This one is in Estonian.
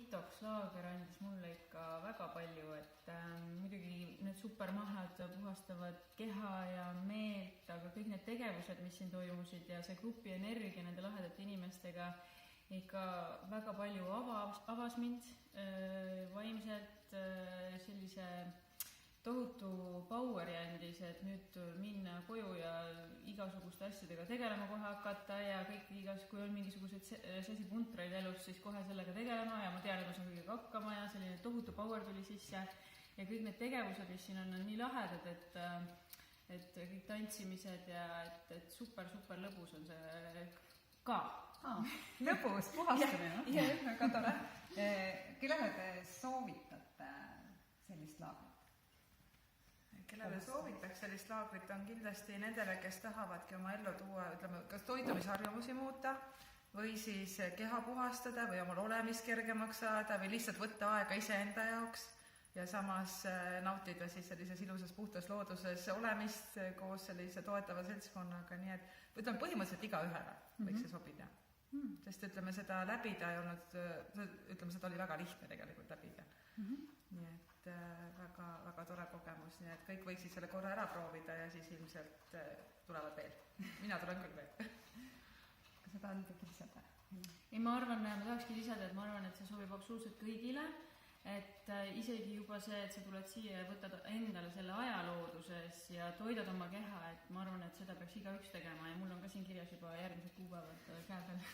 detox laager andis mulle ikka väga palju, et muidugi need supermahad puhastavad keha ja meelt, aga kõik need tegevused, mis siin toimusid ja see grupi energia nende lahedate inimestega ikka väga palju avas mind vaimselt, sellise tohutu power'i andis, et nüüd minna koju ja igasuguste asjadega tegelema kohe hakata ja kõik kui on mingisugused sesipuntraid elus, siis kohe sellega tegelema ja ma tean, et ma saan kõigega hakkama ja selline tohutu power tuli sisse ja kõik need tegevused, mis siin on nii lahedad, et kõik tantsimised ja et super lõbus on see ka. Lõbus, puhastamine, väga tore. Kellele te soovitate sellist laagrit? Kellele soovitaks sellist laagrit on kindlasti nendele, kes tahavadki oma ellu tuua, ütleme, kas toitumisharjumusi muuta või siis keha puhastada või omal olemist kergemaks saada või lihtsalt võtta aega iseenda jaoks ja samas nautida siis sellises ilusas puhtas looduses olemist koos sellise toetava seltskonnaga, nii et ütleme põhimõtteliselt igaühele võiks see sobida. Sest ütleme, seda läbida ei olnud, ütleme, seda oli väga lihtne tegelikult läbida. Nii et väga tore kogemus, nii et kõik võiksid selle korra ära proovida ja siis ilmselt tulevad veel. Mina tulen küll veel. Kas sa tahad midagi lisada? Ei, ma tahakski lisada, et ma arvan, et see sobib absoluutselt kõigile, et isegi juba see, et sa tuled siia ja võtad endale selle ajalooduses ja toidad oma keha, et ma arvan, et seda peaks igaüks tegema ja mul on ka siin kirjas juba järgmised kuupäevad käe peal.